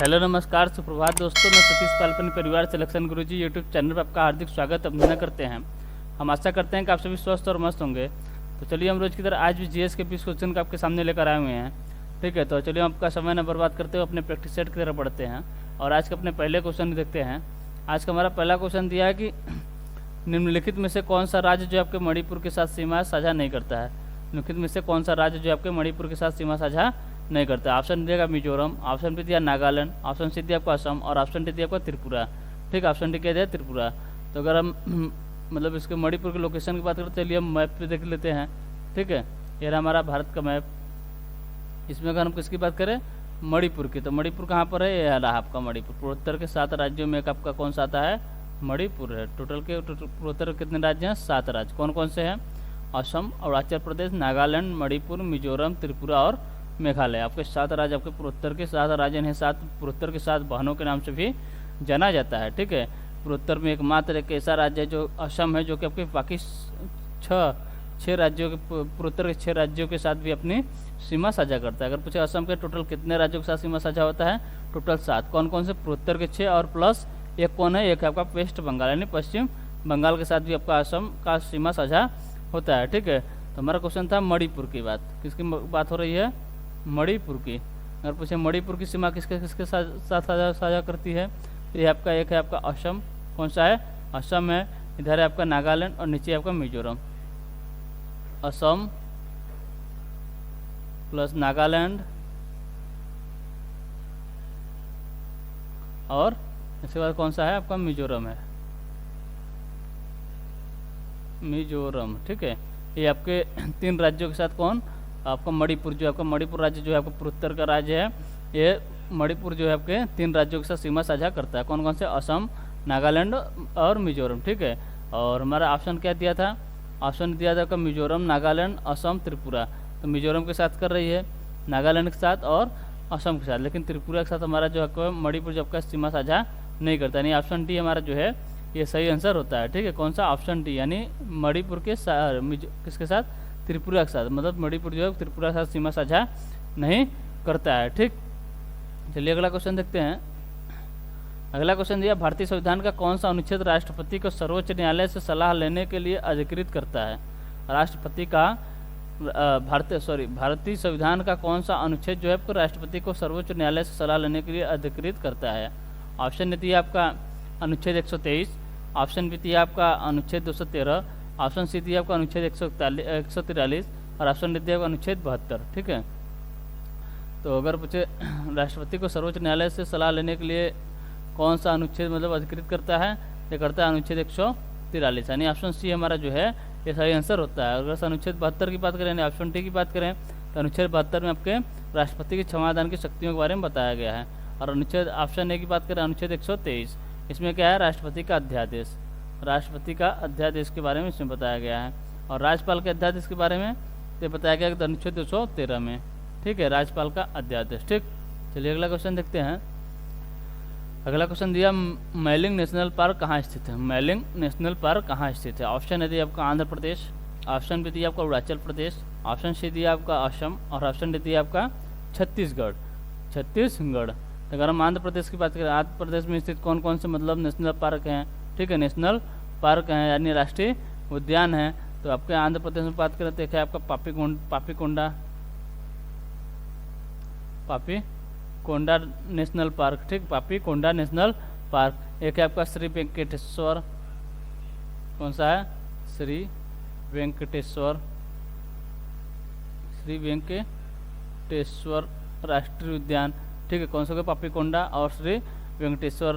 Hello नमस्कार सुप्रभात दोस्तों, मैं सतीश पालपनी परिवार सिलेक्शन गुरुजी यूट्यूब चैनल पर आपका हार्दिक स्वागत अभिनंदन करते हैं। हम आशा करते हैं कि आप सभी स्वस्थ और मस्त होंगे। तो चलिए हम रोज की तरह आज भी जीएस के 20 क्वेश्चन का आपके सामने लेकर आए हुए हैं। ठीक है, तो चलिए हम आपका समय न बर्बाद करते हुए अपने प्रैक्टिस सेट की तरफ बढ़ते हैं और आज के अपने पहले क्वेश्चन देखते हैं। आज का हमारा पहला क्वेश्चन दिया है कि निम्नलिखित में से कौन सा राज्य जो आपके मणिपुर के साथ सीमा साझा नहीं करता है। निम्नलिखित में से कौन सा राज्य जो आपके मणिपुर के साथ सीमा साझा नहीं करता। ऑप्शन दिएगा मिजोरम, ऑप्शन बी दिया नागालैंड, ऑप्शन सी दिया आपको असम और ऑप्शन डी दिया आपको त्रिपुरा। ठीक, ऑप्शन डी क्या दिया त्रिपुरा। तो अगर हम मतलब इसके मणिपुर के लोकेशन की बात करें तो चलिए हम मैप पे देख लेते हैं। ठीक है, ये रहा हमारा भारत का मैप। इसमें अगर हम किसकी बात करें मणिपुर की, तो मणिपुर कहाँ पर है, ये रहा आपका मणिपुर। पूर्वोत्तर के 7 राज्यों में एक आपका कौन सा आता है, मणिपुर है। टोटल के पूर्वोत्तर कितने राज्य हैं, 7 राज्य। कौन कौन से हैं, असम, अरुणाचल प्रदेश, नागालैंड, मणिपुर, मिजोरम, त्रिपुरा और मेघालय। आपके 7 राज्य आपके पूर्वोत्तर के 7 राज्य हैं। 7 पूर्वोत्तर के 7 बहनों के नाम से भी जाना जाता है। ठीक है, पूर्वोत्तर में एकमात्र एक ऐसा राज्य है जो असम है, जो कि आपके बाकी 6 राज्यों के पूर्वोत्तर के 6 राज्यों के साथ भी अपनी सीमा साझा करता है। अगर पूछे असम के टोटल कितने राज्यों के साथ सीमा साझा होता है, टोटल 7। कौन कौन से, पूर्वोत्तर के 6 और प्लस एक कौन है, एक है आपका वेस्ट बंगाल यानी पश्चिम बंगाल के साथ भी आपका असम का सीमा साझा होता है। ठीक है, तो हमारा क्वेश्चन था मणिपुर की बात। किसकी बात हो रही है, मणिपुर की। अगर पूछे मणिपुर की सीमा किसके किसके साथ साझा करती है, तो ये आपका एक है आपका असम। कौन सा है, असम है। इधर है आपका नागालैंड और नीचे आपका मिजोरम। असम प्लस नागालैंड और इसके बाद कौन सा है आपका मिजोरम है, मिजोरम। ठीक है, ये आपके 3 राज्यों के साथ कौन, आपका मणिपुर, जो आपका मणिपुर राज्य जो है आपका पूर्वोत्तर का राज्य है, ये मणिपुर जो है आपके 3 राज्यों के साथ सीमा साझा करता है। कौन कौन से, असम, नागालैंड और मिजोरम। ठीक है, और हमारा ऑप्शन क्या दिया था, ऑप्शन दिया था आपका मिजोरम, नागालैंड, असम, त्रिपुरा। तो मिजोरम के साथ कर रही है, नागालैंड के साथ और असम के साथ, लेकिन त्रिपुरा के साथ हमारा जो है मणिपुर जो आपका सीमा साझा नहीं करता। यानी ऑप्शन डी हमारा जो है ये सही आंसर होता है। ठीक है, कौन सा, ऑप्शन डी, यानी मणिपुर के किसके साथ, त्रिपुरा के साथ। मतलब मणिपुर जो है त्रिपुरा के साथ सीमा साझा नहीं करता है। ठीक, चलिए अगला क्वेश्चन देखते हैं। अगला क्वेश्चन दिया, भारतीय संविधान का कौन सा अनुच्छेद राष्ट्रपति को सर्वोच्च न्यायालय से सलाह लेने के लिए अधिकृत करता है। राष्ट्रपति का भारतीय संविधान का कौन सा अनुच्छेद जो है आपको राष्ट्रपति को सर्वोच्च न्यायालय से सलाह लेने के लिए अधिकृत करता है। ऑप्शन ने दिया आपका अनुच्छेद 123, ऑप्शन बी दिया आपका अनुच्छेद 213, ऑप्शन सी दिया आपका अनुच्छेद 143 और ऑप्शन डी दिया आपका अनुच्छेद 72। ठीक है, तो अगर पूछे राष्ट्रपति को सर्वोच्च न्यायालय से सलाह लेने के लिए कौन सा अनुच्छेद मतलब अधिकृत करता है, ये करता है अनुच्छेद 143, यानी ऑप्शन सी हमारा जो है ये सही आंसर होता है। अगर अनुच्छेद 72 की बात करें यानी ऑप्शन डी की बात करें, तो अनुच्छेद 72 में आपके राष्ट्रपति की क्षमादान की शक्तियों के बारे में बताया गया है। और अनुच्छेद ऑप्शन ए की बात करें, अनुच्छेद 123, इसमें क्या है, राष्ट्रपति का अध्यादेश, राष्ट्रपति का अध्यादेश के बारे में इसमें बताया गया है। और राज्यपाल के अध्यादेश के बारे में ये बताया गया है अनुच्छेद 213 में। ठीक है, राज्यपाल का अध्यादेश। ठीक, चलिए अगला क्वेश्चन देखते हैं। अगला क्वेश्चन दिया, मैलिंग नेशनल पार्क कहाँ स्थित है। मैलिंग नेशनल पार्क कहाँ स्थित है। ऑप्शन ए दिया आपका आंध्र प्रदेश, ऑप्शन बी दिया आपका अरुणाचल प्रदेश, ऑप्शन सी दिया आपका असम और ऑप्शन डी दिया आपका छत्तीसगढ़। छत्तीसगढ़, तो अगर हम आंध्र प्रदेश की बात करें, आंध्र प्रदेश में स्थित कौन कौन से मतलब नेशनल पार्क हैं। ठीक है, नेशनल पार्क हैं यानी राष्ट्रीय उद्यान है। तो आपके आंध्र प्रदेश में बात करें तो एक है आपका पापीकोंडा नेशनल पार्क। ठीक, पापीकोंडा नेशनल पार्क। एक है आपका श्री वेंकटेश्वर, कौन सा है, श्री वेंकटेश्वर राष्ट्रीय उद्यान। ठीक है, कौन सा, पापीकोंडा और श्री वेंकटेश्वर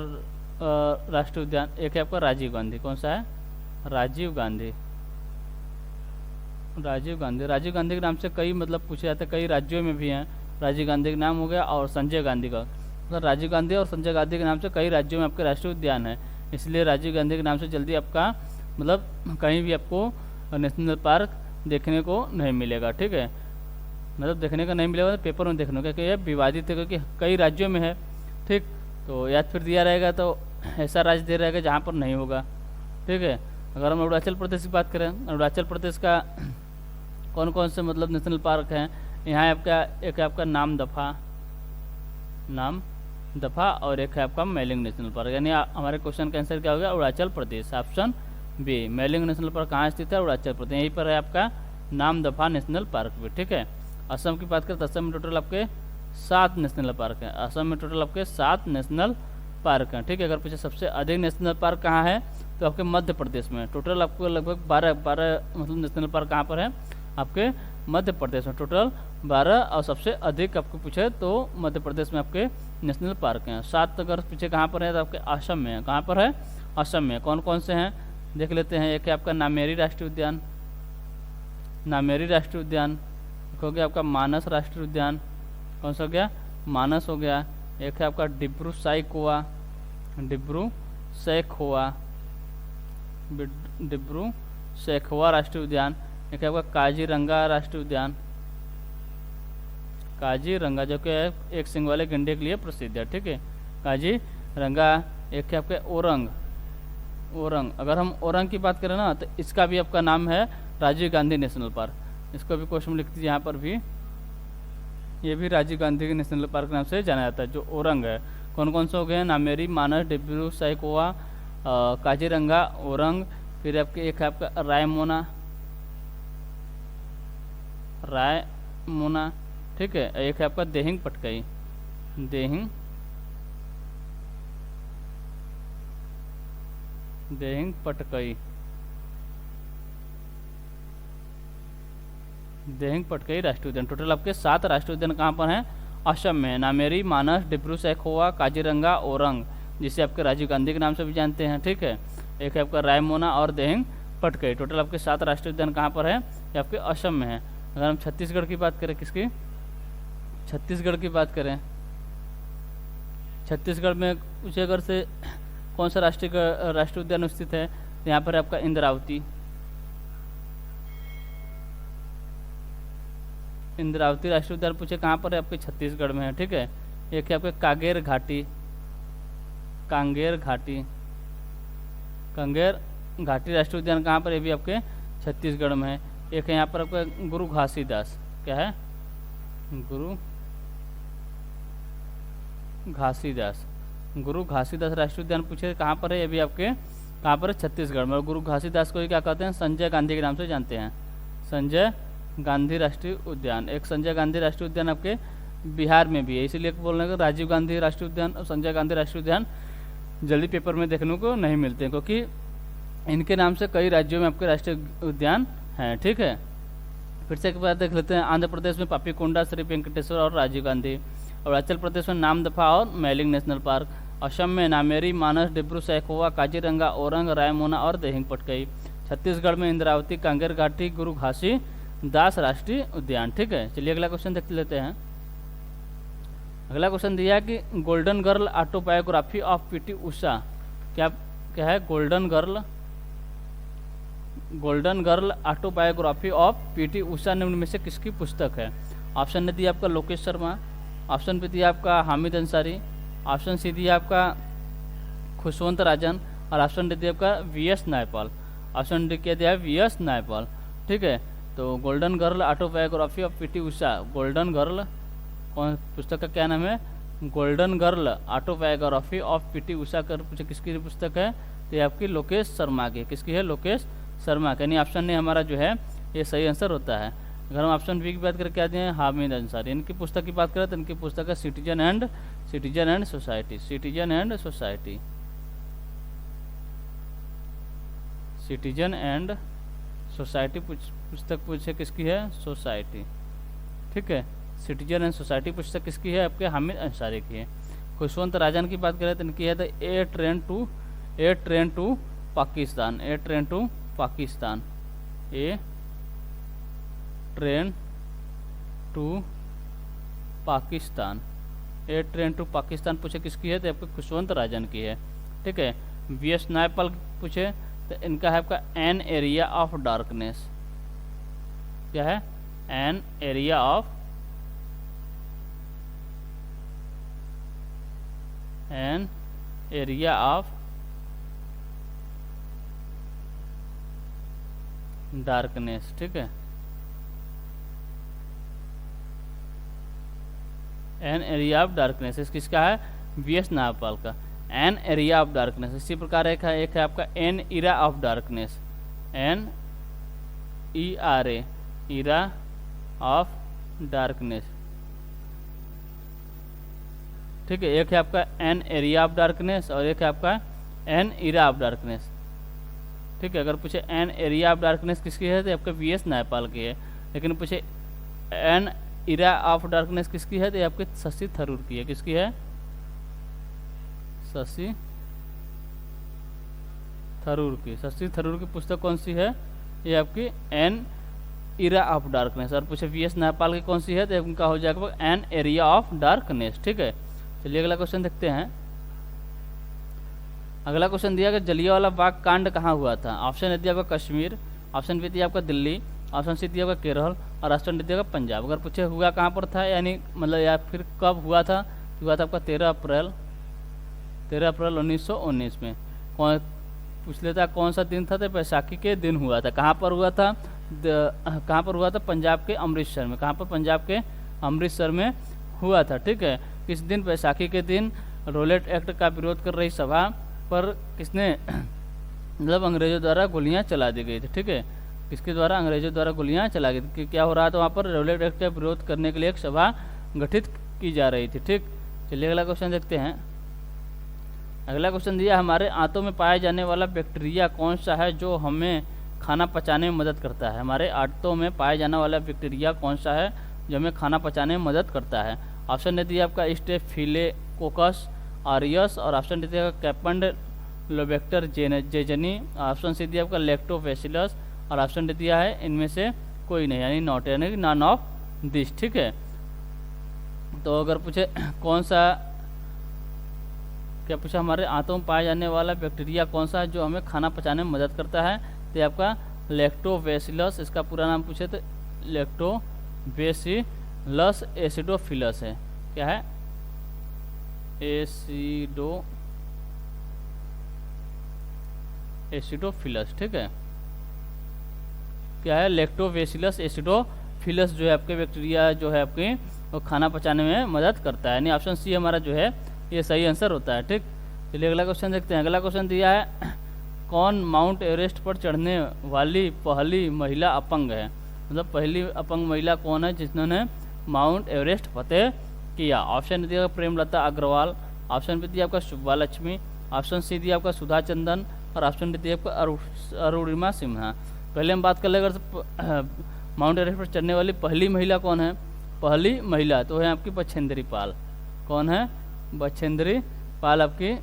राष्ट्रीय उद्यान। एक है आपका राजीव गांधी, कौन सा है, राजीव गांधी के नाम से कई मतलब पूछे जाते हैं, कई राज्यों में भी हैं। राजीव गांधी का नाम हो गया और संजय गांधी का, मतलब राजीव गांधी और संजय गांधी के नाम से कई राज्यों में आपके राष्ट्रीय उद्यान है। इसलिए राजीव गांधी के नाम से जल्दी आपका मतलब कहीं भी आपको नेशनल पार्क देखने को नहीं मिलेगा। ठीक है, मतलब देखने का नहीं मिलेगा, पेपर में देखने को, क्योंकि यह विवादित है, क्योंकि कई राज्यों में है। ठीक, तो या फिर दिया रहेगा तो ऐसा राज्य दे रहेगा जहाँ पर नहीं होगा। ठीक है, अगर हम अरुणाचल प्रदेश की बात करें, अरुणाचल प्रदेश का कौन कौन से मतलब नेशनल पार्क हैं, यहाँ आपका एक है आपका दफा और एक है आपका मेलिंग नेशनल पार्क। यानी हमारे क्वेश्चन का आंसर क्या हो गया, Arunachal Pradesh, option B. Mouling national park कहाँ स्थित है, अरुणाचल प्रदेश, यहीं पर है आपका नामदफा नेशनल पार्क भी। ठीक है, असम की बात करें तो असम में टोटल आपके 7 नेशनल पार्क हैं। असम में टोटल आपके 7 नेशनल पार्क हैं। ठीक है, अगर पूछे सबसे अधिक नेशनल पार्क कहाँ है तो आपके मध्य प्रदेश में, टोटल आपको लगभग 12 मतलब नेशनल पार्क कहाँ पर है, आपके मध्य प्रदेश में टोटल 12, और सबसे अधिक आपको पूछे तो मध्य प्रदेश में आपके नेशनल पार्क हैं। 7 अगर पूछे कहाँ पर है तो आपके असम में है। कहाँ पर है, असम में। कौन कौन से हैं देख लेते हैं। एक है आपका नामेरी राष्ट्रीय उद्यान, नामेरी राष्ट्रीय उद्यान, एक हो गया आपका मानस राष्ट्रीय उद्यान, कौन सा हो गया, मानस हो गया। एक है आपका डिब्रू सैखोवा, डिब्रू सैखोवा, डिब्रू सैखोवा राष्ट्रीय उद्यान। एक है आपका काजीरंगा राष्ट्रीय उद्यान, काजीरंगा जो कि एक सिंग वाले गंडे के लिए प्रसिद्ध है। ठीक है, काजीरंगा। एक है आपके ओरंग, ओरंग। अगर हम ओरंग की बात करें ना तो इसका भी आपका नाम है राजीव गांधी नेशनल पार्क। इसको भी क्वेश्चन में लिख दीजिए यहाँ पर भी, ये भी राजीव गांधी नेशनल पार्क नाम से जाना जाता है जो ओरंग है। कौन कौन से हो गए, नामेरी, मानस, डिब्रू सैखोवा, काजीरंगा, ओरंग। फिर आपके एक है आपका रायमोना, रायमोना। ठीक है, एक है आपका देहिंग पटकई, देहिंग, देहिंग पटकई, देहिंग पटकई राष्ट्रीय उद्यान। टोटल आपके 7 राष्ट्रीय उद्यान कहाँ पर हैं, असम में। नामेरी, मानस, डिब्रू सैखोवा, काजीरंगा, ओरंग, जिसे आपके राजीव गांधी के नाम से भी जानते हैं। ठीक है, एक है आपका रायमोना और देहिंग पटकई। टोटल आपके 7 राष्ट्रीय उद्यान कहाँ पर है, ये आपके असम में है। अगर हम छत्तीसगढ़ की बात करें, किसकी, छत्तीसगढ़ की बात करें, छत्तीसगढ़ में कुछ अगर से कौन सा राष्ट्रीय उद्यान स्थित है तो यहाँ पर है आपका इंद्रावती, इंद्रावती राष्ट्रीय उद्यान पूछे कहाँ पर है, आपके छत्तीसगढ़ में है। ठीक है, एक है आपके कांगेर घाटी, कांगेर घाटी, कांगेर घाटी राष्ट्रीय उद्यान कहाँ पर है, भी आपके छत्तीसगढ़ में है। एक है यहाँ पर आपका गुरु घासीदास, क्या है, गुरु घासीदास, गुरु घासीदास राष्ट्रीय उद्यान पूछे कहाँ पर है, ये भी आपके कहाँ पर है, छत्तीसगढ़ में। और गुरु घासीदास को ही क्या कहते हैं, संजय गांधी के नाम से जानते हैं, संजय गांधी राष्ट्रीय उद्यान। एक संजय गांधी राष्ट्रीय उद्यान आपके बिहार में भी है, इसीलिए बोल रहे हैं राजीव गांधी राष्ट्रीय उद्यान और संजय गांधी राष्ट्रीय उद्यान जल्दी पेपर में देखने को नहीं मिलते हैं, क्योंकि इनके नाम से कई राज्यों में आपके राष्ट्रीय उद्यान हैं। ठीक है, फिर से एक बार देख लेते हैं। आंध्र प्रदेश में पापीकोंडा, श्री वेंकटेश्वर और राजीव गांधी। अरुणाचल प्रदेश में नामदफा और मेलिंग नेशनल पार्क। असम में नामेरी, मानस, डिब्रू सैखोवा, काजीरंगा, ओरंग, रायमोना और देहिंग पटकई। छत्तीसगढ़ में इंद्रावती, कांगेर घाटी, गुरु घासी दास राष्ट्रीय उद्यान। ठीक है, चलिए अगला क्वेश्चन देख लेते हैं। अगला क्वेश्चन दिया है कि golden girl autobiography of PT Usha, क्या क्या है, golden girl, golden girl autobiography of PT Usha निम्न में से किसकी पुस्तक है। ऑप्शन ने दिया आपका लोकेश शर्मा, ऑप्शन पे दिया आपका हामिद अंसारी, ऑप्शन सी दिया आपका खुशवंत राजन, और ऑप्शन डी दिया आपका वीएस नायपाल। ऑप्शन डी क्या दिया है, वीएस नायपाल। ठीक है, तो golden girl autobiography of PT Usha, golden girl कौन पुस्तक का क्या नाम है, golden girl autobiography of PT Usha कर पूछे किसकी पुस्तक है, तो ये आपकी लोकेश शर्मा की, किसकी है, लोकेश शर्मा। यानी ऑप्शन ने हमारा जो है ये सही आंसर होता है। अगर हम ऑप्शन बी की बात करें, क्या दिए हैं, हामिद अंसारी। इनकी पुस्तक की बात करें तो इनकी पुस्तक है citizen and society, citizen and society, citizen and society पुस्तक पूछे किसकी है, सोसाइटी। ठीक है, सिटीजन एंड सोसाइटी पुस्तक किसकी है, आपके हामिद अंसारी की है। खुशवंत राजन की बात करें तो इनकी है the a train to Pakistan, a train to Pakistan, a train to Pakistan, a train to Pakistan पूछे किसकी है, तो आपके खुशवंत राजन की है। ठीक है, वीएस नायपाल पूछे तो इनका है आपका एन एरिया ऑफ डार्कनेस, क्या है, an area of, an area of darkness. ठीक है, एन एरिया ऑफ डार्कनेस किसका है, वी.एस. नायपाल का। एन एरिया ऑफ डार्कनेस, इसी प्रकार एक है आपका N era of darkness, NERA, era of darkness, ठीक है। एक है आपका एन एरिया ऑफ डार्कनेस और एक है आपका एन इरा ऑफ डार्कनेस, ठीक है। अगर पूछे एन एरिया ऑफ डार्कनेस किसकी है तो आपका वी.एस. नायपाल की है, लेकिन पूछे एन इरा ऑफ डार्कनेस किसकी है तो ये आपके शशि थरूर की है। किसकी है? शशि थरूर की। शशि थरूर की पुस्तक कौन सी है? ये आपकी एन इरा ऑफ डार्कनेस। और पूछे वी.एस. नायपाल की कौन सी है तो उनका हो जाएगा एन एरिया ऑफ डार्कनेस, ठीक है। चलिए अगला क्वेश्चन देखते हैं। अगला क्वेश्चन दिया कि जलियांवाला बाग कांड कहाँ हुआ था? ऑप्शन ए दिया आपका कश्मीर, ऑप्शन बी दिया आपका दिल्ली, ऑप्शन सी दिया आपका केरल और ऑप्शन डी दिया आपका पंजाब। अगर पूछे हुआ कहाँ पर था, यानी मतलब या फिर कब हुआ था आपका 13 अप्रैल 1919 में। कौन पूछ लेता कौन सा दिन था तो बैसाखी के दिन हुआ था। कहाँ पर हुआ था? कहाँ पर हुआ था? पंजाब के अमृतसर में। कहाँ पर? पंजाब के अमृतसर में हुआ था, ठीक है। किस दिन? बैसाखी के दिन। रोलेट एक्ट का विरोध कर रही सभा पर किसने मतलब अंग्रेजों द्वारा गोलियां चला दी गई थी, ठीक है। किसके द्वारा? अंग्रेजों द्वारा गोलियां चला गई थी। क्या हो रहा था वहाँ पर? रोलेट एक्ट का विरोध करने के लिए एक सभा गठित की जा रही थी, ठीक। चलिए अगला क्वेश्चन देखते हैं। अगला क्वेश्चन दिया हमारे आंतों में पाया जाने वाला बैक्टीरिया कौन सा है जो हमें खाना पचाने में मदद करता है? हमारे आंतों में पाया जाने वाला बैक्टीरिया कौन सा है जो हमें खाना पचाने में मदद करता है? ऑप्शन दिया आपका स्टेफिलोकोकस ऑरियस और ऑप्शन डी दिया कैपेंड लोबैक्टर जेजनी, ऑप्शन सी दिया आपका लैक्टोबैसिलस और ऑप्शन डी दिया है इनमें से कोई नहीं, यानी नॉट, यानी नॉन ऑफ दिस, ठीक है। तो अगर पूछे कौन सा, क्या पूछा हमारे आंतों में पाया जाने वाला बैक्टीरिया कौन सा है जो हमें खाना पचाने में मदद करता है, तो आपका लैक्टोबैसिलस, इसका पूरा नाम पूछे तो लैक्टोबैसिलस एसिडोफिलस है। क्या है? एसिडोफिलस, ठीक है। क्या है? लैक्टोबैसिलस एसिडोफिलस जो है आपके बैक्टीरिया जो है आपके वो खाना पचाने में मदद करता है, यानी ऑप्शन सी हमारा जो है ये सही आंसर होता है, ठीक। चलिए अगला क्वेश्चन देखते हैं। अगला क्वेश्चन दिया है कौन माउंट एवरेस्ट पर चढ़ने वाली पहली महिला अपंग है? मतलब पहली अपंग महिला कौन है जिन्होंने माउंट एवरेस्ट फतेह किया? ऑप्शन दिया प्रेमलता अग्रवाल, ऑप्शन बी दिया आपका शुभा लक्ष्मी, ऑप्शन सी दिया आपका सुधा चंदन और ऑप्शन डी दिया आपका अरुणिमा सिन्हा। पहले हम बात कर ले, अगर माउंट एवरेस्ट पर चढ़ने वाली पहली महिला कौन है? पहली महिला तो है आपकी बछेंद्री पाल। कौन है? बछेंद्री पाल आपकी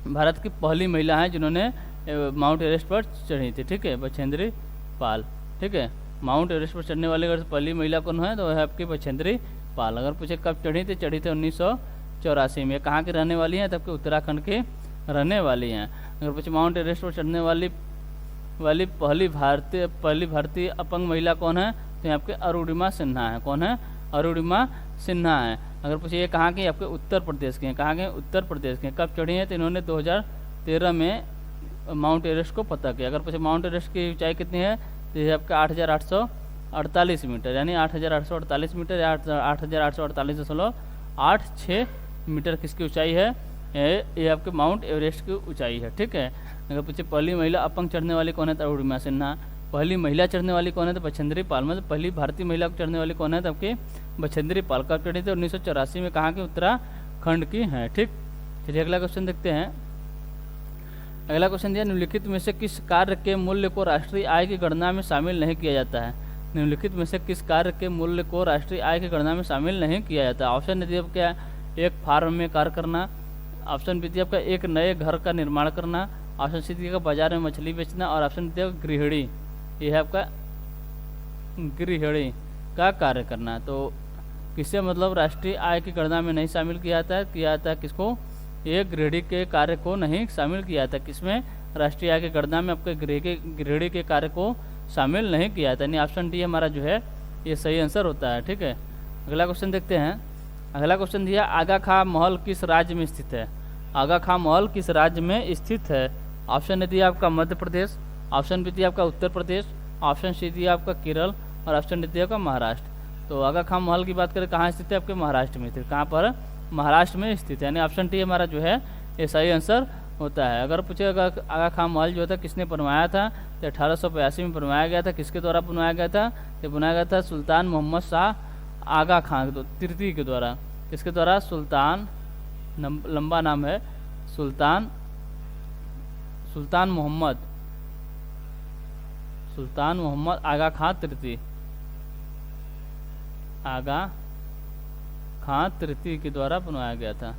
भारत की पहली महिला है जिन्होंने माउंट एवरेस्ट पर चढ़ी थी, ठीक है। बछेंद्री पाल, ठीक है। माउंट एवरेस्ट पर चढ़ने वाली अगर पहली महिला कौन है तो है आपकी बछेंद्री पाल। अगर पूछे कब चढ़ी थी, चढ़ी थी 1984 में। कहाँ की रहने वाली हैं? तब के उत्तराखंड की रहने वाली हैं। अगर पूछे माउंट एवरेस्ट पर चढ़ने वाली पहली भारतीय अपंग महिला कौन है, तो यहाँ आपके अरुणिमा सिन्हा है। कौन है? अरुणिमा सिन्हा है। अगर पूछे ये कहाँ की? आपके उत्तर प्रदेश के हैं। कहाँ के? उत्तर प्रदेश के। कब चढ़ी हैं? तो इन्होंने 2013 में माउंट एवरेस्ट को फतह किया। अगर पूछे माउंट एवरेस्ट की ऊंचाई कितनी है, तो ये आपका 8,848 मीटर, यानी 8,848 मीटर या 8,848.86 मीटर किसकी ऊंचाई है? ये आपके माउंट एवरेस्ट की ऊंचाई है, ठीक है। अगर पूछे पहली महिला अपंग चढ़ने वाली कौन है, तो अरुणिमा सिन्हा। पहली महिला चढ़ने वाली कौन है, तो बछेंद्री पाल। मतलब पहली भारतीय महिला को चढ़ने वाली कौन है, तो आपकी बछेंद्री पाल। कब चढ़ी थी? 1984 में। कहाँ की? उत्तराखंड की है, ठीक। चलिए अगला क्वेश्चन देखते हैं। अगला क्वेश्चन दिया निम्नलिखित में से किस कार्य के मूल्य को राष्ट्रीय आय की गणना में शामिल नहीं किया जाता है? निम्नलिखित में से किस कार्य के मूल्य को राष्ट्रीय आय की गणना में शामिल नहीं किया जाता? ऑप्शन दिया आपका एक फार्म में कार्य करना, ऑप्शन बी दिया आपका एक नए घर का निर्माण करना, ऑप्शन सी दिया बाजार में मछली बेचना और ऑप्शन दिया गृहिणी, यह है आपका गृहिणी का कार्य करना। तो किससे मतलब राष्ट्रीय आय की गणना में नहीं शामिल किया जाता है किसको? ये गृहिणी के कार्य को नहीं शामिल किया जाता। किसमें? राष्ट्रीय आय की गणना में आपके गृहिणी के कार्य को शामिल नहीं किया जाता, यानी ऑप्शन डी हमारा जो है ये सही आंसर होता है, ठीक है। अगला क्वेश्चन देखते हैं। अगला क्वेश्चन दिया आगा खां महल किस राज्य में स्थित है? आगा खां महल किस राज्य में स्थित है? ऑप्शन ए दिया आपका मध्य प्रदेश, ऑप्शन बी दिया आपका उत्तर प्रदेश, ऑप्शन सी दिया आपका केरल और ऑप्शन डी दिया आपका महाराष्ट्र। तो आगा खां महल की बात करें कहाँ स्थित है? आपके महाराष्ट्र में स्थित। कहाँ पर? महाराष्ट्र में स्थित है। यानी ऑप्शन टी हमारा जो है ये सही आंसर होता है। अगर पूछेगा आगा खां महल जो था किसने बनवाया था, तो 1882 में बनवाया गया था। किसके द्वारा बनवाया गया था, तो बनाया गया था सुल्तान मोहम्मद शाह आगा खां तृतीय के द्वारा। किसके द्वारा, सुल्तान, लंबा नाम है, सुल्तान मोहम्मद आगा खां तृतीय, आगा खां तृतीय के द्वारा बनवाया गया था।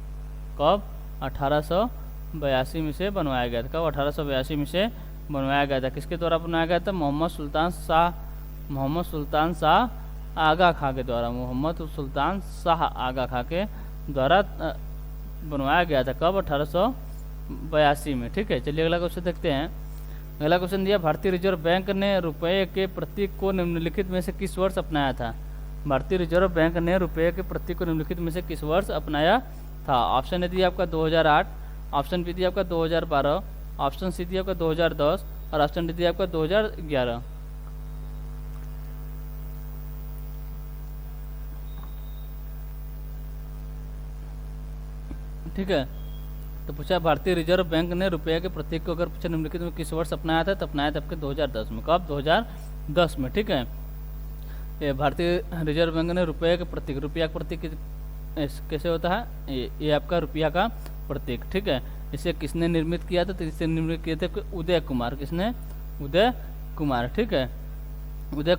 कब, 1882 में से बनवाया गया था। कब, 1882 में से बनवाया गया था। किसके द्वारा बनवाया गया था, मोहम्मद सुल्तान शाह आगा खां के द्वारा, मोहम्मद सुल्तान शाह आगा खां के द्वारा बनवाया गया था। कब, 1882 में। ठीक है, चलिए अगला क्वेश्चन देखते हैं। अगला क्वेश्चन दिया, भारतीय रिजर्व बैंक ने रुपये के प्रतीक को निम्नलिखित में से किस वर्ष अपनाया था। भारतीय रिजर्व बैंक ने रुपये के प्रतीक को निम्नलिखित में से किस वर्ष अपनाया था। ऑप्शन ए दिया आपका 2008, ऑप्शन बी दिया आपका 2012, ऑप्शन सी दिया आपका 2010 और ऑप्शन डी दिया आपका 2011। ठीक है, तो पूछा भारतीय रिजर्व बैंक ने रुपये के प्रतीक को अगर पूछा निम्नलिखित में किस वर्ष अपनाया था, तो अपनाया था आपके 2010 में। कब, 2010 में। ठीक है, ये भारतीय रिजर्व बैंक ने रुपये के प्रतीक, रुपया का प्रतीक कैसे होता है, ये आपका रुपया का प्रतीक। ठीक है, इसे किसने निर्मित किया था, तो इसे निर्मित किए थे उदय कुमार। किसने, उदय कुमार। ठीक है, उदय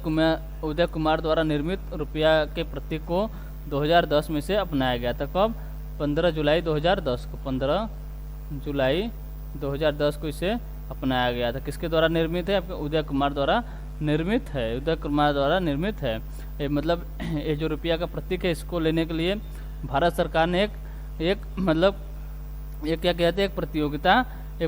कुमार द्वारा निर्मित रुपया के प्रतीक को 2010 में से अपनाया गया था। कब, 15 जुलाई 2010 को, 15 जुलाई 2010 को इसे अपनाया गया था। किसके द्वारा निर्मित है, आपके उदय कुमार द्वारा निर्मित है। उदय कुमार द्वारा निर्मित है। ये मतलब ये जो रुपया का प्रतीक है, इसको लेने के लिए भारत सरकार ने एक मतलब ये क्या कहते हैं, एक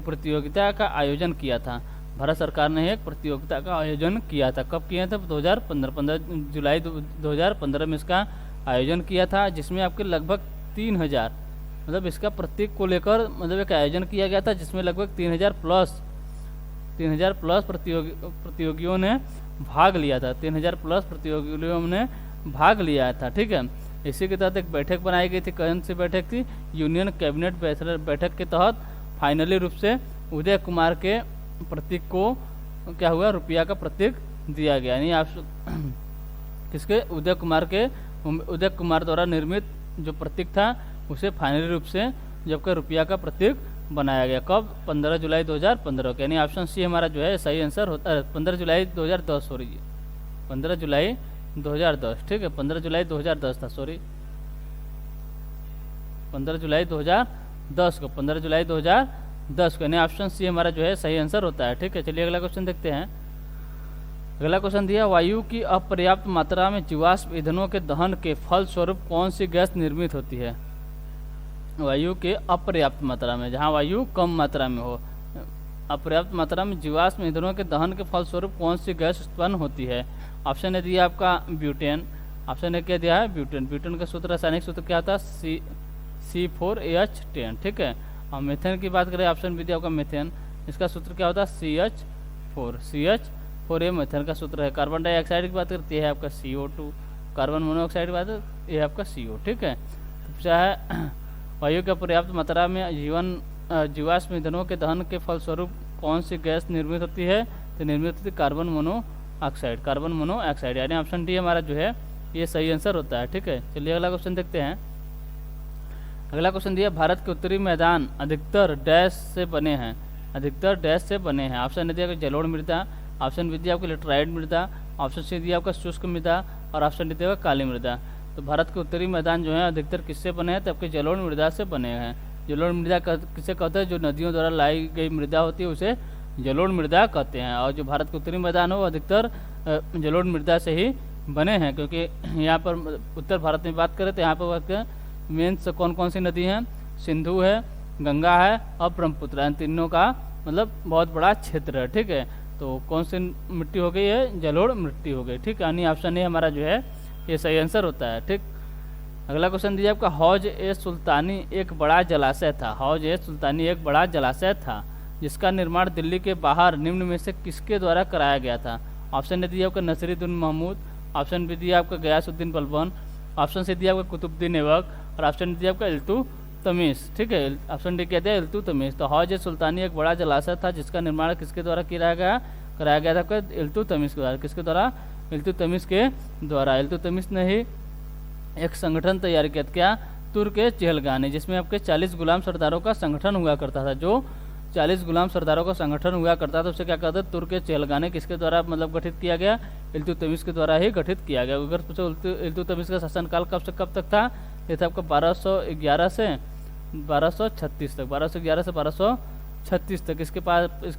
प्रतियोगिता का आयोजन किया था। भारत सरकार ने एक प्रतियोगिता का आयोजन किया था। कब किया था, 15 जुलाई 2015 में इसका आयोजन किया था, जिसमें आपके लगभग 3000 मतलब इसका प्रतीक को लेकर मतलब एक आयोजन किया गया था, जिसमें लगभग 3000 प्लस प्रतियोगियों ने भाग लिया था। 3000 प्लस प्रतियोगियों ने भाग लिया था। ठीक है, इसी के तहत एक बैठक बनाई गई थी। कौन सी बैठक थी, यूनियन कैबिनेट बैठक के तहत फाइनली रूप से उदय कुमार के प्रतीक को क्या हुआ, रुपया का प्रतीक दिया गया। यानी आप किसके, उदय कुमार द्वारा निर्मित जो प्रतीक था उसे फाइनली रूप से जबकि रुपया का प्रतीक बनाया गया। कब, 15 जुलाई 2015 को। यानी ऑप्शन सी हमारा जो है सही आंसर होता है। 15 जुलाई 2010 सॉरी 15 जुलाई 2010। ठीक है, 15 जुलाई 2010 था, सॉरी 15 जुलाई 2010 को, 15 जुलाई 2010 को। यानी ऑप्शन सी हमारा जो है सही आंसर होता है। ठीक है, चलिए अगला क्वेश्चन देखते हैं। अगला क्वेश्चन दिया, वायु की अपर्याप्त मात्रा में जीवाश्म ईंधनों के दहन के फलस्वरूप कौन सी गैस निर्मित होती है। वायु के अपर्याप्त मात्रा में, जहाँ वायु कम मात्रा में हो, अपर्याप्त मात्रा में जीवाश्म ईंधनों के दहन के फलस्वरूप कौन सी गैस उत्पन्न होती है। ऑप्शन ए दिया आपका ब्यूटेन। ऑप्शन ए क्या दिया है, ब्यूटेन। ब्यूटेन का सूत्र, रासायनिक सूत्र क्या था, C4H10। ठीक है, और मीथेन की बात करें, ऑप्शन बी दिया आपका मीथेन। इसका सूत्र क्या होता है, CH4 ये मीथेन का सूत्र है। कार्बन डाइऑक्साइड की बात करती है आपका CO2। कार्बन मोनोऑक्साइड की बात ये है आपका CO। ठीक है, तो चाहे वायु के पर्याप्त मात्रा में जीवाश्म ईंधनों के दहन के फलस्वरूप कौन सी गैस निर्मित होती है, तो निर्मित होती है कार्बन मोनोऑक्साइड। यानी ऑप्शन डी हमारा जो है ये सही आंसर होता है। ठीक है, चलिए अगला क्वेश्चन देखते हैं। अगला क्वेश्चन दिया, भारत के उत्तरी मैदान अधिकतर डैश से बने हैं। ऑप्शन ए दिया जलोढ़ मृदा, ऑप्शन बी दिया आपको लेटराइट मृदा, ऑप्शन सी दिया आपका शुष्क मृदा और ऑप्शन डी दिया काली मृदा। तो भारत के उत्तरी मैदान जो है अधिकतर किससे बने हैं, तो आपके जलोढ़ मृदा से बने हैं। जलोढ़ मृदा किसे कहते हैं, जो नदियों द्वारा लाई गई मृदा होती है उसे जलोढ़ मृदा कहते हैं। और जो भारत के उत्तरी मैदान हो वो अधिकतर जलोढ़ मृदा से ही बने हैं, क्योंकि यहाँ पर उत्तर भारत में बात करें तो यहाँ पर मेन कौन कौन सी नदी हैं, सिंधु है, गंगा है और ब्रह्मपुत्र, इन तीनों का मतलब बहुत बड़ा क्षेत्र है। ठीक है, तो कौन सी मिट्टी हो गई है, जलोढ़ मिट्टी हो गई। ठीक है, यानी ऑप्शन ए हमारा जो है ये सही आंसर होता है। ठीक, अगला क्वेश्चन दिया आपका, हौज ए सुल्तानी एक बड़ा जलाशय था जिसका निर्माण दिल्ली के बाहर निम्न में से किसके द्वारा कराया गया था। ऑप्शन ए दिया आपका नसीरुद्दीन महमूद, ऑप्शन बी दिया आपका गयासुद्दीन बलबन, ऑप्शन सी दिया आपका कुतुबुद्दीन ऐबक और ऑप्शन डी दिया आपका इल्तुतमिश। ठीक है, ऑप्शन डी क्या दिया इल्तुतमिश। तो हौज सुल्तानी एक बड़ा जलाशय था जिसका निर्माण किसके द्वारा कराया गया था आपका इल्तुतमिश के द्वारा। किसके द्वारा? इल्तुतमिश के द्वारा। इल्तुतमिश ने ही एक संगठन तैयार किया था, क्या? तुर्क के चहलगाह ने, जिसमें आपके 40 गुलाम सरदारों का संगठन हुआ करता था। जो 40 गुलाम सरदारों का संगठन हुआ करता था उसे क्या कहते हैं? तुर्क के चहलगाह ने किसके द्वारा मतलब गठित किया गया? इल्तुतमिश के द्वारा ही गठित किया गया। अगर पूछो इल्तुतमिश का शासनकाल कब से कब तक था? ये था आपका 1211 से 1236 तक। 1211 से 1236 तक। इसके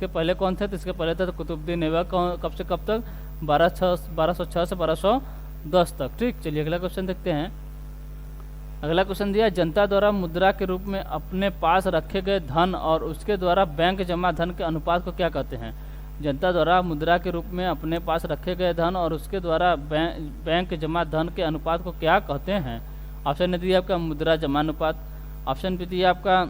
पहले कौन थे? तो इसके पहले था कुतुबुद्दीन ऐबक। कब से कब तक? 1206 से 1210 तक। ठीक, चलिए अगला क्वेश्चन देखते हैं। अगला क्वेश्चन दिया, जनता द्वारा मुद्रा के रूप में अपने पास रखे गए धन और उसके द्वारा बैंक जमा धन के अनुपात को क्या कहते हैं? जनता द्वारा मुद्रा के रूप में अपने पास रखे गए धन और उसके द्वारा बैंक जमा धन के अनुपात को क्या कहते हैं? ऑप्शन ए दिया आपका मुद्रा जमानुपात, ऑप्शन बी दिया आपका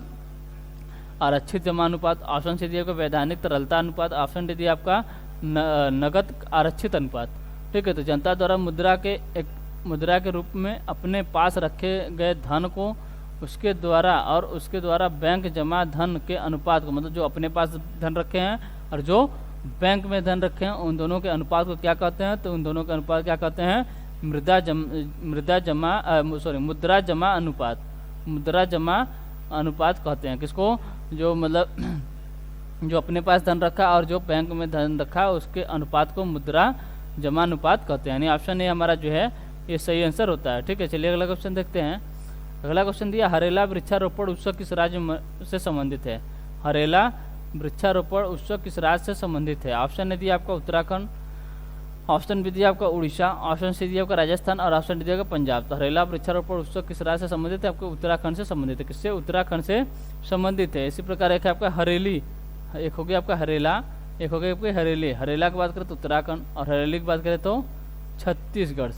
आरक्षित जमानुपात, ऑप्शन सी दिया आपका वैधानिक तरलता अनुपात, ऑप्शन डी दिया आपका नगद आरक्षित अनुपात। ठीक है, तो जनता द्वारा मुद्रा के रूप में अपने पास रखे गए धन को उसके द्वारा बैंक जमा धन के अनुपात को, मतलब जो अपने पास धन रखे हैं और जो बैंक में धन रखे हैं उन दोनों के अनुपात को क्या कहते हैं? तो उन दोनों के अनुपात क्या कहते हैं? मुद्रा जमा अनुपात। मुद्रा जमा अनुपात कहते हैं किसको? जो मतलब जो अपने पास धन रखा और जो बैंक में धन रखा उसके अनुपात को मुद्रा जमा अनुपात कहते हैं। यानी ऑप्शन ए हमारा जो है ये सही आंसर होता है। ठीक है, चलिए अगला क्वेश्चन देखते हैं। अगला क्वेश्चन दिया, हरेला वृक्षारोपण उत्सव किस राज्य से संबंधित है? हरेला वृक्षारोपण उत्सव किस राज्य से संबंधित है? ऑप्शन ए दिया आपका उत्तराखंड, ऑप्शन बी दिया आपका उड़ीसा, ऑप्शन सी दिया आपका राजस्थान और ऑप्शन डी दिया आपका पंजाब। तो हरेला वृक्षारोपण उत्सव किस राज्य से संबंधित है? आपको उत्तराखंड से संबंधित है। किससे? उत्तराखंड से संबंधित है। इसी प्रकार एक है आपका हरेली, एक हो गया आपका हरेला, एक हो गया आपका हरेली। हरेला की बात करें तो उत्तराखंड और हरेली की बात करें तो छत्तीसगढ़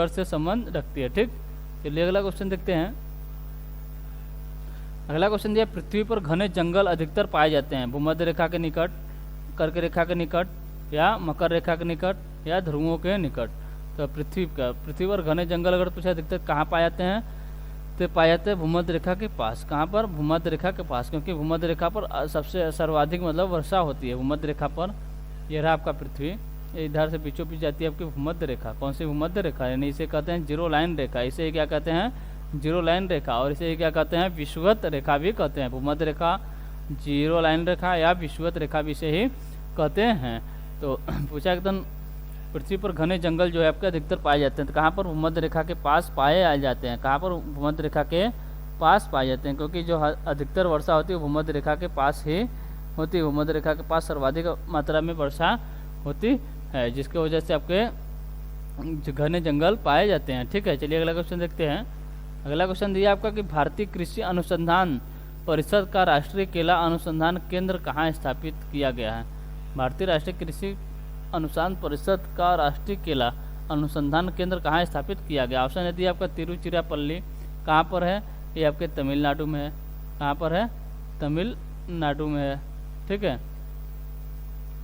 से संबंध रखती है। ठीक, चलिए अगला क्वेश्चन देखते हैं। अगला क्वेश्चन दिया, पृथ्वी पर घने जंगल अधिकतर पाए जाते हैं भूमध्य रेखा के निकट, कर्क रेखा के निकट या मकर रेखा के निकट या ध्रुवों के निकट। तो पृथ्वी पर घने जंगल अगर पूछा अधिकतर कहाँ पाए जाते हैं? तो पाए जाते हैं भूमध्य रेखा के पास। कहाँ पर? भूमध्य रेखा के पास, क्योंकि भूमध्य रेखा पर सबसे सर्वाधिक मतलब वर्षा होती है। भूमध्य रेखा पर यह रहा आपका पृथ्वी, इधर से बीचों बीच जाती है आपकी भूमध्य रेखा। कौन सी भूमध्य रेखा? यानी इसे कहते हैं जीरो लाइन रेखा। इसे क्या कहते हैं? जीरो लाइन रेखा। और इसे क्या कहते हैं? विषुवत रेखा भी कहते हैं। भूमध्य रेखा, जीरो लाइन रेखा या विषुवत रेखा भी इसे ही कहते हैं। तो पूछा एकदम पृथ्वी पर घने जंगल जो है आपके अधिकतर पाए जाते हैं। तो कहाँ पर? भूमध्य रेखा के पास पाए जाते हैं। कहाँ पर? भूमध्य रेखा के पास पाए जाते हैं, क्योंकि जो अधिकतर वर्षा होती है भूमध्य रेखा के पास ही होती है। भूमध्य रेखा के पास सर्वाधिक मात्रा में वर्षा होती है, जिसकी वजह से आपके घने जंगल पाए जाते हैं। ठीक है, चलिए अगला क्वेश्चन देखते हैं। अगला क्वेश्चन दिया आपका कि भारतीय कृषि अनुसंधान परिषद का राष्ट्रीय केला अनुसंधान केंद्र कहाँ स्थापित किया गया है? भारतीय राष्ट्रीय कृषि अनुसंधान परिषद का राष्ट्रीय केला अनुसंधान केंद्र कहाँ स्थापित किया गया? ऑप्शन है दिया आपका तिरुचिरापल्ली। कहाँ पर है? ये आपके तमिलनाडु में है। कहाँ पर है? तमिलनाडु में है। ठीक है,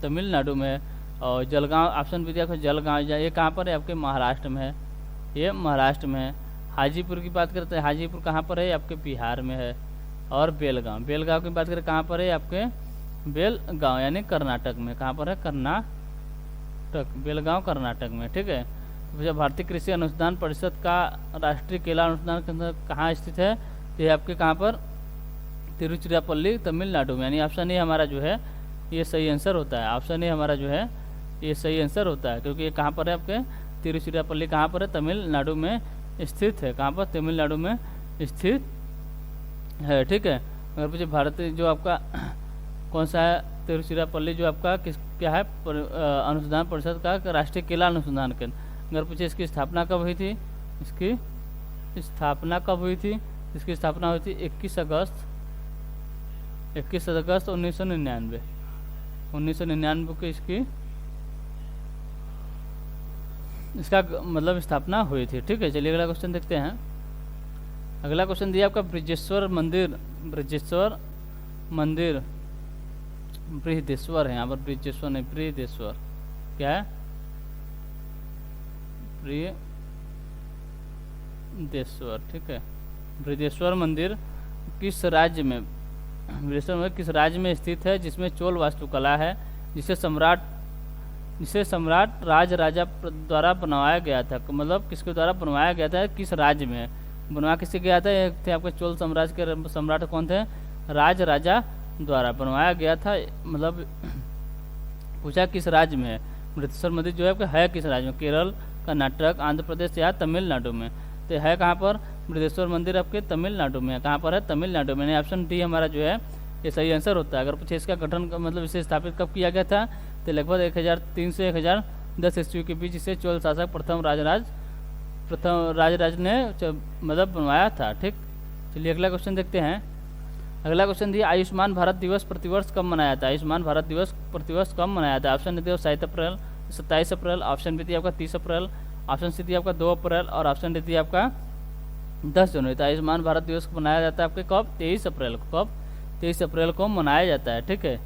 तमिलनाडु में है। और जलगांव, ऑप्शन भी दिया जलगांव, ये कहाँ पर है? आपके महाराष्ट्र में है। ये महाराष्ट्र में है। हाजीपुर की बात करते हैं, हाजीपुर कहाँ पर है? आपके बिहार में है। और बेलगांव की बात करें कहाँ पर है? आपके बेलगांव यानी कर्नाटक में। कहाँ पर है? कर्नाटक, बेलगांव कर्नाटक में। ठीक है, तो भारतीय कृषि अनुसंधान परिषद का राष्ट्रीय केला अनुसंधान केंद्र कहाँ स्थित है? ये आपके कहाँ पर? तिरुचिरापल्ली, तमिलनाडु में। यानी ऑप्शन ए हमारा जो है ये सही आंसर होता है। ऑप्शन ए हमारा जो है ये सही आंसर होता है, क्योंकि ये कहाँ पर है? आपके तिरुचिरापल्ली कहाँ पर है? तमिलनाडु में स्थित है। कहाँ पर? तमिलनाडु में स्थित है। ठीक है, अगर पूछे भारतीय जो आपका कौन सा है? तिरुचिरापल्ली जो आपका क्या है? अनुसंधान परिषद का राष्ट्रीय केला अनुसंधान केंद्र। अगर पूछे इसकी स्थापना कब हुई थी? इसकी स्थापना कब हुई थी? इसकी स्थापना हुई थी 21 अगस्त 1999 को इसका मतलब स्थापना हुई थी। ठीक है, चलिए अगला क्वेश्चन देखते हैं। अगला क्वेश्चन दिया आपका बृहदेश्वर मंदिर बृहदेश्वर है। यहाँ पर बृहदेश्वर नहीं, बृहदेश्वर क्या है? बृहदेश्वर, ठीक है। बृहदेश्वर मंदिर किस राज्य में, बृहदेश्वर मंदिर किस राज्य में स्थित है जिसमें चोल वास्तुकला है, जिसे सम्राट राजा द्वारा बनवाया गया था, मतलब किसके द्वारा बनवाया गया था, किस राज्य में बनवा किससे गया था, एक थे आपके चोल साम्राज्य के सम्राट कौन थे, राजा द्वारा बनवाया गया था, मतलब पूछा किस राज्य में है। बृहदेश्वर मंदिर जो है आपका है किस राज्य में, केरल, कर्नाटक, आंध्र प्रदेश या तमिलनाडु में। तो है कहाँ पर, बृहदेश्वर मंदिर आपके तमिलनाडु में है। कहाँ पर है, तमिलनाडु में। यानी ऑप्शन डी हमारा जो है ये सही आंसर होता है। अगर पूछे इसका गठन मतलब इसे स्थापित कब किया गया था, तो लगभग 1300 से 1010 ईस्वी के बीच इसे चोल शासक प्रथम राजराज ने मतलब बनवाया था, ठीक। चलिए अगला क्वेश्चन देखते हैं। अगला क्वेश्चन दिया, आयुष्मान भारत दिवस प्रतिवर्ष कब मनाया जाता है, आयुष्मान भारत दिवस प्रतिवर्ष कब मनाया जाता है। ऑप्शन डी 27 अप्रैल, 27 अप्रैल, ऑप्शन बी थी आपका 30 अप्रैल, ऑप्शन सी थी आपका 2 अप्रैल और ऑप्शन डी थी आपका 10 जनवरी। तो आयुष्मान भारत दिवस को मनाया जाता है आपके कब, 23 अप्रैल को। कब, 23 अप्रैल को मनाया जाता है, ठीक है।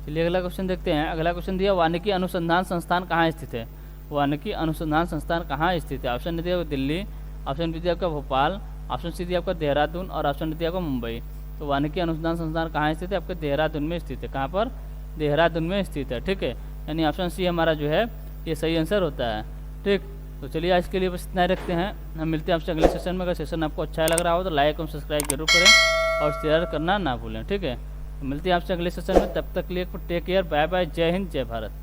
चलिए अगला क्वेश्चन देखते हैं। अगला क्वेश्चन दिया, वानिकी अनुसंधान संस्थान कहाँ स्थित है, वानिकी अनुसंधान संस्थान कहाँ स्थित है। ऑप्शन डी आपका दिल्ली, ऑप्शन बी थी आपका भोपाल, ऑप्शन सी थी आपका देहरादून और ऑप्शन डी थी आपका मुंबई। तो वानिकी अनुसंधान संस्थान कहाँ स्थित है, आपके देहरादून में स्थित है। कहाँ पर, देहरादून में स्थित है, ठीक है। यानी ऑप्शन सी हमारा जो है ये सही आंसर होता है, ठीक। तो चलिए आज के लिए बस इतना ही रखते हैं। हम मिलते हैं आपसे अगले सेशन में। अगर सेशन आपको अच्छा लग रहा हो तो लाइक और सब्सक्राइब जरूर करें और शेयर करना ना भूलें, ठीक है। तो मिलते हैं आपसे अगले सेशन में, तब तक के लिए टेक केयर, बाय बाय, जय हिंद, जय भारत।